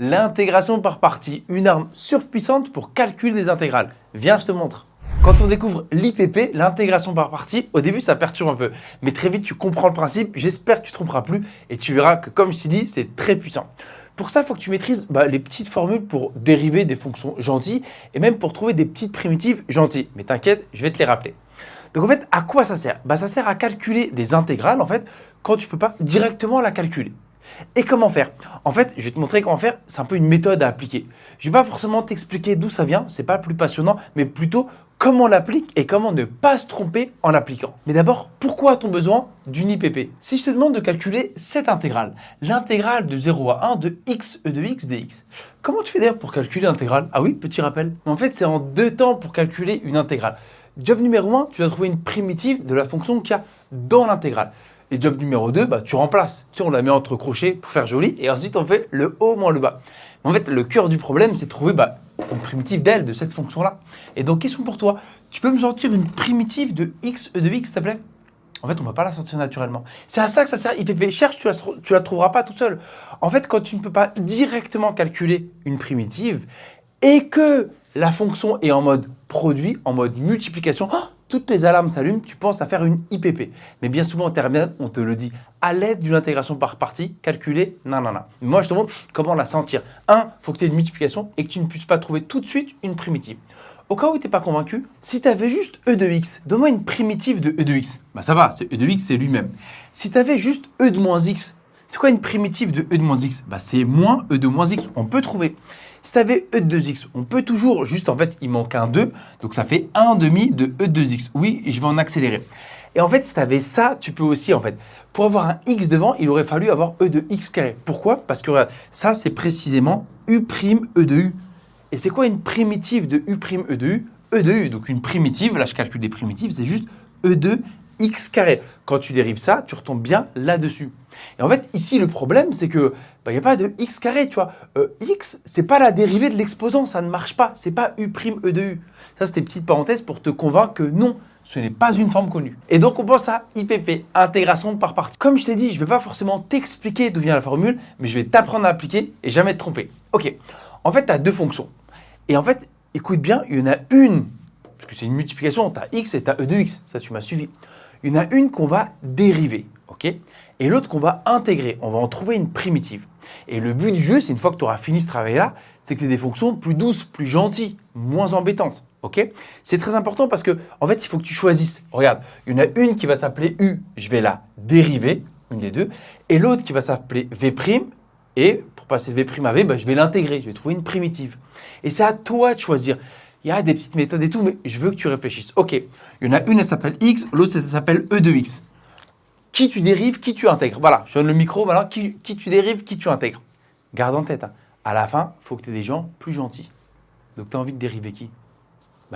L'intégration par partie, une arme surpuissante pour calculer des intégrales. Viens, je te montre. Quand on découvre l'IPP, l'intégration par partie, au début ça perturbe un peu. Mais très vite tu comprends le principe, j'espère que tu ne te tromperas plus et tu verras que comme je t'ai dit, c'est très puissant. Pour ça, il faut que tu maîtrises les petites formules pour dériver des fonctions gentilles et même pour trouver des petites primitives gentilles. Mais t'inquiète, je vais te les rappeler. Donc en fait, à quoi ça sert? Ça sert à calculer des intégrales en fait quand tu ne peux pas directement la calculer. Et comment faire? En fait, je vais te montrer comment faire. C'est un peu une méthode à appliquer. Je ne vais pas forcément t'expliquer d'où ça vient, c'est pas le plus passionnant, mais plutôt comment on l'applique et comment ne pas se tromper en l'appliquant. Mais d'abord, pourquoi a-t-on besoin d'une IPP? Si je te demande de calculer cette intégrale, l'intégrale de 0 à 1 de x e de x dx, comment tu fais d'ailleurs pour calculer l'intégrale? Ah oui, petit rappel. En fait, c'est en deux temps pour calculer une intégrale. Job numéro 1, tu dois trouver une primitive de la fonction qu'il y a dans l'intégrale. Et job numéro 2, tu remplaces. Tu sais, on la met entre crochets pour faire joli et ensuite on fait le haut moins le bas. En fait, le cœur du problème, c'est de trouver une primitive d'elle, de cette fonction-là. Et donc, question pour toi, tu peux me sortir une primitive de x e de x, s'il te plaît? En fait, on ne va pas la sortir naturellement. C'est à ça que ça sert IPP. Cherche, tu la trouveras pas tout seul. En fait, quand tu ne peux pas directement calculer une primitive et que la fonction est en mode produit, en mode multiplication, toutes les alarmes s'allument, tu penses à faire une IPP. Mais bien souvent en terminale, on te le dit à l'aide d'une intégration par partie, calculée, nanana. Moi, je te montre comment la sentir. Il faut que tu aies une multiplication et que tu ne puisses pas trouver tout de suite une primitive. Au cas où tu n'es pas convaincu, si tu avais juste e de x, donne-moi une primitive de e de x. Ça va, c'est e de x, c'est lui-même. Si tu avais juste e de moins x, c'est quoi une primitive de e de moins x? C'est moins e de moins x, on peut trouver. Si tu avais e de 2x, on peut toujours, juste en fait, il manque un 2, donc ça fait 1 demi de e de 2x. Oui, je vais en accélérer. Et en fait, si tu avais ça, tu peux aussi, en fait, pour avoir un x devant, il aurait fallu avoir e de x carré. Pourquoi? Parce que regarde, ça, c'est précisément u' e de u. Et c'est quoi une primitive de u' e de u? E de u, donc une primitive, là je calcule des primitives, c'est juste e de x carré. Quand tu dérives ça, tu retombes bien là-dessus. Et en fait, ici, le problème, c'est que il n'y a pas de x carré, tu vois. X, c'est pas la dérivée de l'exposant, ça ne marche pas. C'est pas u' e de u. Ça, c'était une petite parenthèse pour te convaincre que non, ce n'est pas une forme connue. Et donc, on pense à IPP, intégration par partie. Comme je t'ai dit, je ne vais pas forcément t'expliquer d'où vient la formule, mais je vais t'apprendre à appliquer et jamais te tromper. Ok, en fait, tu as deux fonctions. Et en fait, écoute bien, il y en a une, parce que c'est une multiplication, tu as x et tu as e de x, ça tu m'as suivi. Il y en a une qu'on va dériver, ok? Et l'autre qu'on va intégrer. On va en trouver une primitive. Et le but du jeu, c'est une fois que tu auras fini ce travail-là, c'est que tu aies des fonctions plus douces, plus gentilles, moins embêtantes, ok? C'est très important parce que, en fait, il faut que tu choisisses. Regarde, il y en a une qui va s'appeler u, je vais la dériver, une des deux, et l'autre qui va s'appeler v', et pour passer de v' à v, je vais l'intégrer, je vais trouver une primitive. Et c'est à toi de choisir. Il y a des petites méthodes et tout, mais je veux que tu réfléchisses. Ok, il y en a une, elle s'appelle x, l'autre, elle s'appelle e de x. Qui tu dérives, qui tu intègres. Voilà, je donne le micro, maintenant, qui tu dérives, qui tu intègres. Garde en tête, à la fin, il faut que tu aies des gens plus gentils. Donc, tu as envie de dériver qui?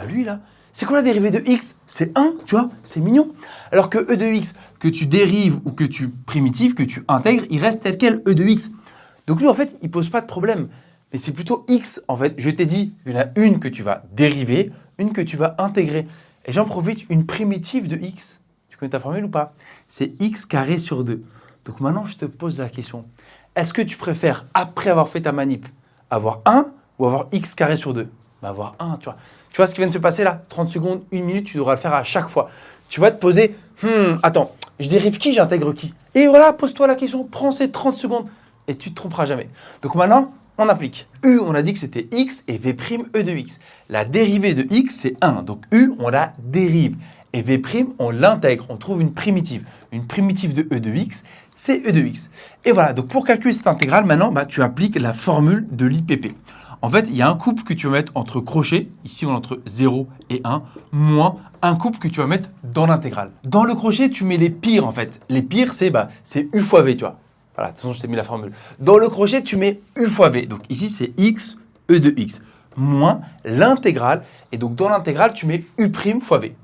Lui, là. C'est quoi la dérivée de x? C'est 1, tu vois, c'est mignon. Alors que e de x, que tu dérives ou que tu primitives, que tu intègres, il reste tel quel e de x. Donc, lui, en fait, il ne pose pas de problème. Mais c'est plutôt x, en fait. Je t'ai dit, il y en a une que tu vas dériver, une que tu vas intégrer. Et j'en profite, une primitive de x. Tu connais ta formule ou pas? C'est x carré sur 2. Donc maintenant, je te pose la question. Est-ce que tu préfères, après avoir fait ta manip, avoir 1 ou avoir x carré sur 2? Avoir 1, tu vois. Tu vois ce qui vient de se passer là? 30 secondes, 1 minute, tu devras le faire à chaque fois. Tu vas te poser, attends, je dérive qui, j'intègre qui? Et voilà, pose-toi la question, prends ces 30 secondes et tu ne te tromperas jamais. Donc maintenant, on applique. U, on a dit que c'était x et v' e de x. La dérivée de x, c'est 1. Donc u, on la dérive. Et v', on l'intègre. On trouve une primitive. Une primitive de e de x, c'est e de x. Et voilà, donc pour calculer cette intégrale, maintenant, tu appliques la formule de l'IPP. En fait, il y a un couple que tu vas mettre entre crochets, ici on est entre 0 et 1, moins un couple que tu vas mettre dans l'intégrale. Dans le crochet, tu mets les pires en fait. Les pires, c'est u fois v, tu vois. Voilà, de toute façon, je t'ai mis la formule. Dans le crochet, tu mets u fois v. Donc ici, c'est x, e de x, moins l'intégrale. Et donc dans l'intégrale, tu mets u' fois v.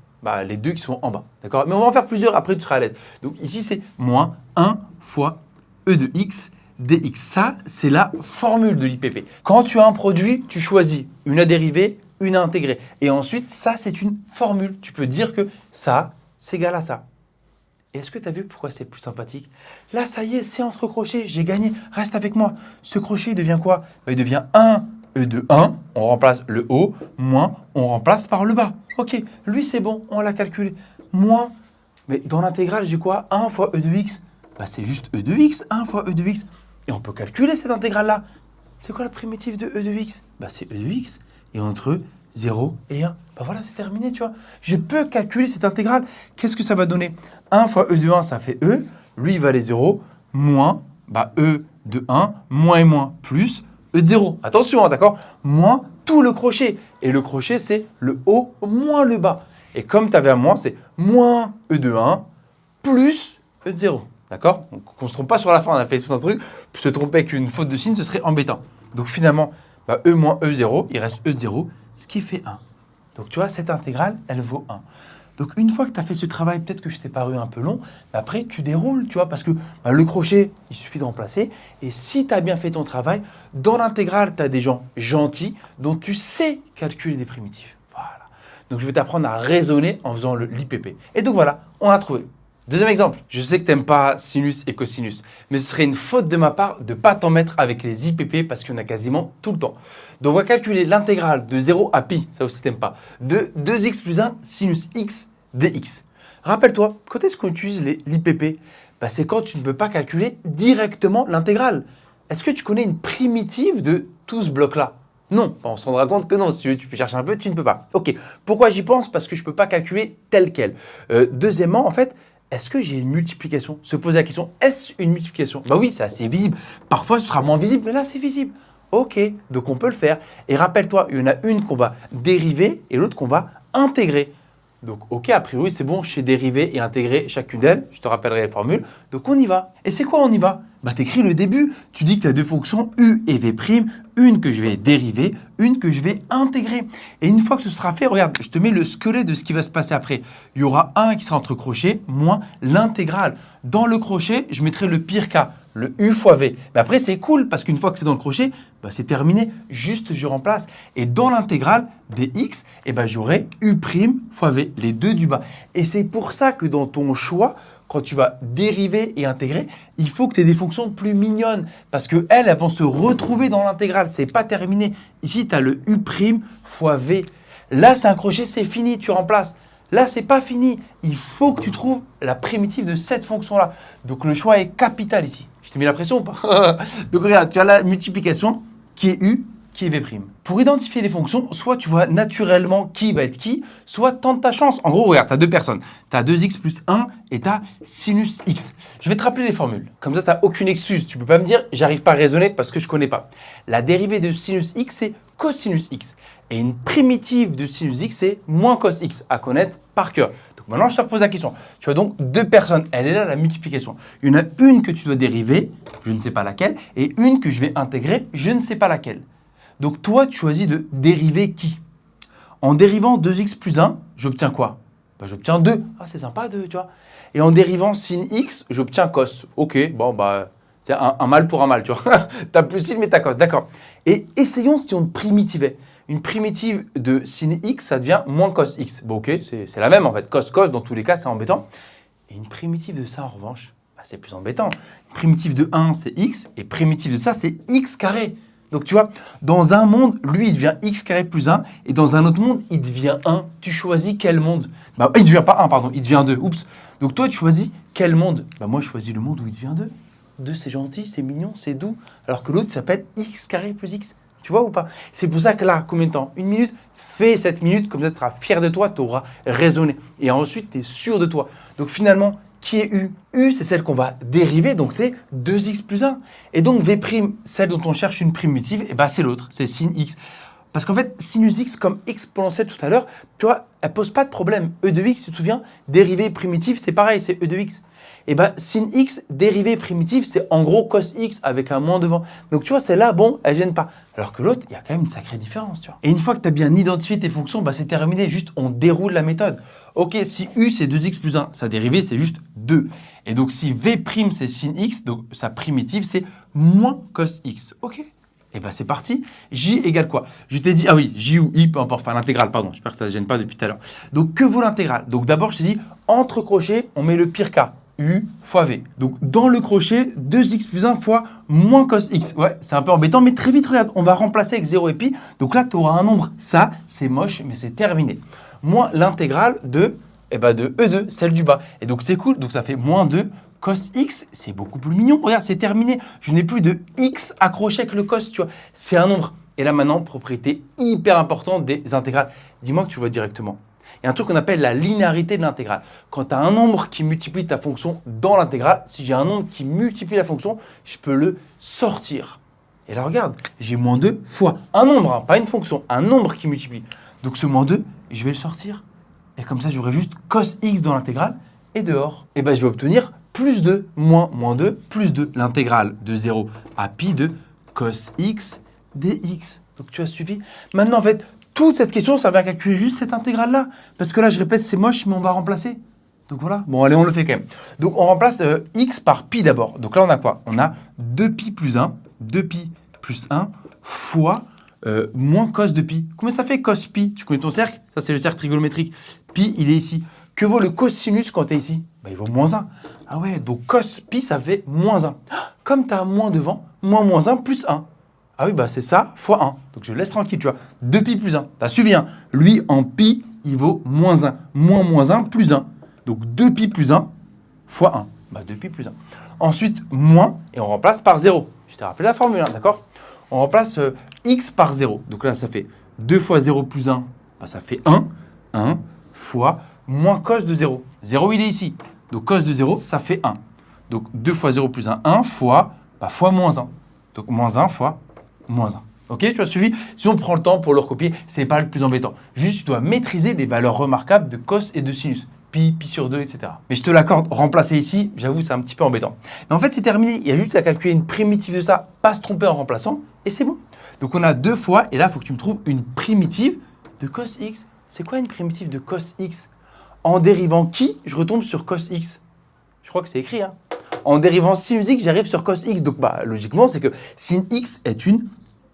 Les deux qui sont en bas. D'accord? Mais on va en faire plusieurs, après tu seras à l'aise. Donc ici, c'est moins 1 fois e de x dx. Ça, c'est la formule de l'IPP. Quand tu as un produit, tu choisis une à dériver, une à intégrer. Et ensuite, ça, c'est une formule. Tu peux dire que ça, c'est égal à ça. Et est-ce que tu as vu pourquoi c'est plus sympathique? Là, ça y est, c'est entre crochets, j'ai gagné, reste avec moi. Ce crochet, il devient quoi? Il devient 1, E de 1, on remplace le haut, moins, on remplace par le bas. Ok, lui c'est bon, on l'a calculé. Moins, mais dans l'intégrale, j'ai quoi? 1 fois E de x, c'est juste E de x, 1 fois E de x. Et on peut calculer cette intégrale-là. C'est quoi la primitive de E de x? C'est E de x, et entre 0 et 1. Voilà, c'est terminé, tu vois. Je peux calculer cette intégrale. Qu'est-ce que ça va donner? 1 fois E de 1, ça fait E. Lui, il valait 0. Moins, E de 1, moins et moins, plus E de 0. Attention, d'accord? Moins tout le crochet. Et le crochet, c'est le haut moins le bas. Et comme tu avais un moins, c'est moins E de 1 plus E de 0. D'accord? Donc, on ne se trompe pas sur la fin. On a fait tout un truc. Se tromper avec une faute de signe, ce serait embêtant. Donc finalement, E moins E0, il reste E de 0, ce qui fait 1. Donc tu vois, cette intégrale, elle vaut 1. Donc une fois que tu as fait ce travail, peut-être que je t'ai paru un peu long, mais après tu déroules, tu vois, parce que le crochet, il suffit de remplacer. Et si tu as bien fait ton travail, dans l'intégrale, tu as des gens gentils dont tu sais calculer des primitives. Voilà. Donc je vais t'apprendre à raisonner en faisant l'IPP. Et donc voilà, on a trouvé. Deuxième exemple, je sais que tu n'aimes pas sinus et cosinus, mais ce serait une faute de ma part de ne pas t'en mettre avec les IPP parce qu'il y en a quasiment tout le temps. Donc on va calculer l'intégrale de 0 à pi, ça aussi tu n'aimes pas, de 2x plus 1 sinus x dx. Rappelle-toi, quand est-ce qu'on utilise l'IPP? C'est quand tu ne peux pas calculer directement l'intégrale. Est-ce que tu connais une primitive de tout ce bloc-là? Non, on se rendra compte que non, si tu peux chercher un peu, tu ne peux pas. Ok, pourquoi j'y pense? Parce que je ne peux pas calculer tel quel. Deuxièmement, en fait, est-ce que j'ai une multiplication? Se poser la question, est-ce une multiplication? Oui, c'est assez visible. Parfois, ce sera moins visible, mais là, c'est visible. Ok, donc on peut le faire. Et rappelle-toi, il y en a une qu'on va dériver et l'autre qu'on va intégrer. Donc, ok, a priori, c'est bon, je sais dériver et intégrer chacune d'elles. Je te rappellerai les formules. Donc, on y va. Et c'est quoi, on y va? Tu écris le début. Tu dis que tu as deux fonctions U et V', une que je vais dériver, une que je vais intégrer. Et une fois que ce sera fait, regarde, je te mets le squelette de ce qui va se passer après. Il y aura un qui sera entre crochets, moins l'intégrale. Dans le crochet, je mettrai le pire cas, le U fois V. Mais après, c'est cool parce qu'une fois que c'est dans le crochet, c'est terminé. Juste, je remplace. Et dans l'intégrale des X, j'aurai U' fois V, les deux du bas. Et c'est pour ça que dans ton choix, quand tu vas dériver et intégrer, il faut que tu aies des fonctions plus mignonnes parce qu'elles vont se retrouver dans l'intégrale. Ce n'est pas terminé. Ici, tu as le U' fois V. Là, c'est un crochet, c'est fini, tu remplaces. Là, ce n'est pas fini. Il faut que tu trouves la primitive de cette fonction-là. Donc, le choix est capital ici. Je t'ai mis la pression ou pas? Donc, regarde, tu as la multiplication qui est U, qui est V'. Pour identifier les fonctions, soit tu vois naturellement qui va être qui, soit tente ta chance. En gros, regarde, tu as deux personnes. Tu as 2x plus 1 et tu as sinus x. Je vais te rappeler les formules. Comme ça, tu n'as aucune excuse. Tu ne peux pas me dire, j'arrive pas à raisonner parce que je ne connais pas. La dérivée de sinus x, c'est cosinus x. Et une primitive de sinus x, c'est moins cos x, à connaître par cœur. Donc maintenant, je te repose la question. Tu as donc deux personnes. Elle est là, la multiplication. Il y en a une que tu dois dériver, je ne sais pas laquelle, et une que je vais intégrer, je ne sais pas laquelle. Donc toi, tu choisis de dériver qui? En dérivant 2x plus 1, j'obtiens quoi? J'obtiens 2. Ah, c'est sympa, 2, tu vois. Et en dérivant sin x, j'obtiens cos. Ok, bon, c'est un mal pour un mal, tu vois. Tu as plus sin, mais tu as cos, d'accord. Et essayons si on primitivait. Une primitive de sin x, ça devient moins cos x. Bon, ok, c'est la même en fait. Cos, cos, dans tous les cas, c'est embêtant. Et une primitive de ça, en revanche, c'est plus embêtant. Une primitive de 1, c'est x. Et primitive de ça, c'est x carré. Donc, tu vois, dans un monde, lui, il devient x carré plus 1. Et dans un autre monde, il devient 1. Tu choisis quel monde? Il ne devient pas 1, pardon. Il devient 2. Oups. Donc, toi, tu choisis quel monde? Moi, je choisis le monde où il devient 2. 2, c'est gentil, c'est mignon, c'est doux. Alors que l'autre s'appelle x carré plus x. Tu vois ou pas? C'est pour ça que là, combien de temps? 1 minute? Fais 7 minutes, comme ça, tu seras fier de toi, tu auras raisonné. Et ensuite, tu es sûr de toi. Donc, finalement, qui est U? U, c'est celle qu'on va dériver, donc c'est 2x plus 1. Et donc V', celle dont on cherche une primitive, c'est l'autre, c'est sin x. Parce qu'en fait, sinus x comme exponentielle tout à l'heure, tu vois, elle ne pose pas de problème. E de x, tu te souviens, dérivée primitive, c'est pareil, c'est E de x. Sin x, dérivée primitive, c'est en gros cos x avec un moins devant. Donc tu vois, celle-là, bon, elle ne gêne pas. Alors que l'autre, il y a quand même une sacrée différence, tu vois. Et une fois que tu as bien identifié tes fonctions, c'est terminé, juste on déroule la méthode. Ok, si u c'est 2x plus 1, sa dérivée c'est juste 2. Et donc si v' c'est sin x, donc sa primitive c'est moins cos x. Ok. Et c'est parti. J égale quoi? Je t'ai dit, ah oui, J ou I, peu importe, enfin l'intégrale, j'espère que ça ne gêne pas depuis tout à l'heure. Donc que vaut l'intégrale? Donc d'abord je t'ai dit, entre crochets, on met le pire cas. U fois V. Donc, dans le crochet, 2x plus 1 fois moins cos x. Ouais, c'est un peu embêtant, mais très vite, regarde, on va remplacer avec 0 et pi. Donc là, tu auras un nombre. Ça, c'est moche, mais c'est terminé. Moins l'intégrale de E2, celle du bas. Et donc, c'est cool. Donc, ça fait moins 2 cos x. C'est beaucoup plus mignon. Regarde, c'est terminé. Je n'ai plus de x accroché avec le cos, tu vois. C'est un nombre. Et là, maintenant, propriété hyper importante des intégrales. Dis-moi que tu le vois directement. Il y a un truc qu'on appelle la linéarité de l'intégrale. Quand tu as un nombre qui multiplie ta fonction dans l'intégrale, si j'ai un nombre qui multiplie la fonction, je peux le sortir. Et là, regarde, j'ai moins 2 fois un nombre, hein, pas une fonction, un nombre qui multiplie. Donc ce moins 2, je vais le sortir. Et comme ça, j'aurai juste cos x dans l'intégrale et dehors. Et bien, je vais obtenir plus 2 moins 2 plus 2. L'intégrale de 0 à pi de cos x dx. Donc tu as suivi. Maintenant, en fait, toute cette question, ça va calculer juste cette intégrale-là. Parce que là, je répète, c'est moche, mais on va remplacer. Donc voilà. Bon, allez, on le fait quand même. Donc, on remplace x par pi d'abord. Donc là, on a quoi? On a 2pi plus 1, 2pi plus 1 fois moins cos de pi. Combien ça fait cos pi? Tu connais ton cercle? Ça, c'est le cercle trigonométrique. Pi, il est ici. Que vaut le cosinus quand tu es ici? Il vaut moins 1. Ah ouais, donc cos pi, ça fait moins 1. Comme tu as moins devant, moins 1 plus 1. Ah oui, c'est ça fois 1. Donc, je laisse tranquille, tu vois. 2pi plus 1. Tu as suivi, hein. Lui, en pi, il vaut moins 1. Moins 1 plus 1. Donc, 2pi plus 1 fois 1. 2pi plus 1. Ensuite, moins, et on remplace par 0. Je t'ai rappelé la formule, hein, d'accord? On remplace x par 0. Donc là, ça fait 2 fois 0 plus 1. Ça fait 1. 1 fois moins cos de 0. 0, il est ici. Donc, cos de 0, ça fait 1. Donc, 2 fois 0 plus 1, 1 fois moins 1. Donc, moins 1 fois moins 1. Ok, tu as suivi? Si on prend le temps pour le recopier, ce n'est pas le plus embêtant. Juste, tu dois maîtriser des valeurs remarquables de cos et de sinus. Pi sur 2, etc. Mais je te l'accorde, remplacer ici, j'avoue, c'est un petit peu embêtant. Mais en fait, c'est terminé. Il y a juste à calculer une primitive de ça, pas se tromper en remplaçant, et c'est bon. Donc, on a 2 fois, et là, il faut que tu me trouves une primitive de cos x. C'est quoi une primitive de cos x? En dérivant qui, je retombe sur cos x. Je crois que c'est écrit, hein. En dérivant sinus x, j'arrive sur cos x. Donc, logiquement, c'est que sin x est une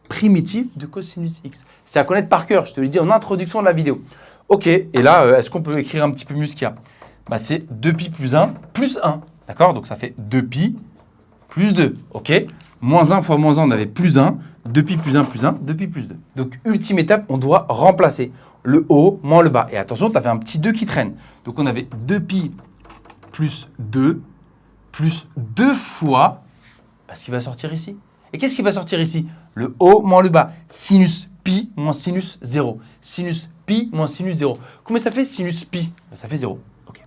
primitive de cosinus x. C'est à connaître par cœur, je te l'ai dit en introduction de la vidéo. Ok, et là, est-ce qu'on peut écrire un petit peu mieux ce qu'il y a? C'est 2pi plus 1 plus 1. D'accord? Donc, ça fait 2pi plus 2. Ok? Moins 1 fois moins 1, on avait plus 1. 2pi plus 1 plus 1, 2pi plus 2. Donc, ultime étape, on doit remplacer le haut moins le bas. Et attention, tu avais un petit 2 qui traîne. Donc, on avait 2pi plus 2 plus 2 fois ce qui va sortir ici. Et qu'est-ce qui va sortir ici? Le haut moins le bas. Sinus pi moins sinus 0. Sinus pi moins sinus 0. Combien ça fait sinus pi? Ça fait 0. Okay.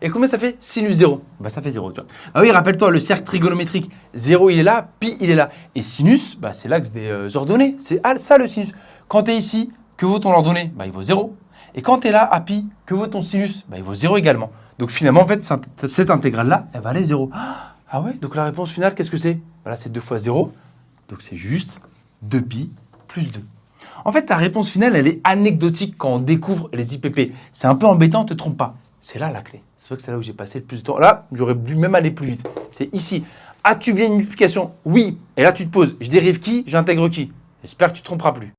Et combien ça fait sinus 0? Ça fait 0. Tu vois. Ah oui, rappelle-toi, le cercle trigonométrique. 0, il est là, pi, il est là. Et sinus, c'est l'axe des ordonnées. C'est ça le sinus. Quand tu es ici, que vaut ton ordonnée? Il vaut 0. Et quand tu es là, à pi, que vaut ton sinus? Il vaut 0 également. Donc finalement, en fait, cette intégrale-là, elle va aller 0. Ah ouais, donc la réponse finale, qu'est-ce que c'est? Là, c'est 2 fois 0. Donc, c'est juste 2pi plus 2. En fait, la réponse finale, elle est anecdotique quand on découvre les IPP. C'est un peu embêtant, ne te trompe pas. C'est là la clé. C'est vrai que c'est là où j'ai passé le plus de temps. Là, j'aurais dû même aller plus vite. C'est ici. As-tu bien une multiplication? Oui. Et là, tu te poses, je dérive qui? J'intègre qui? J'espère que tu ne te tromperas plus.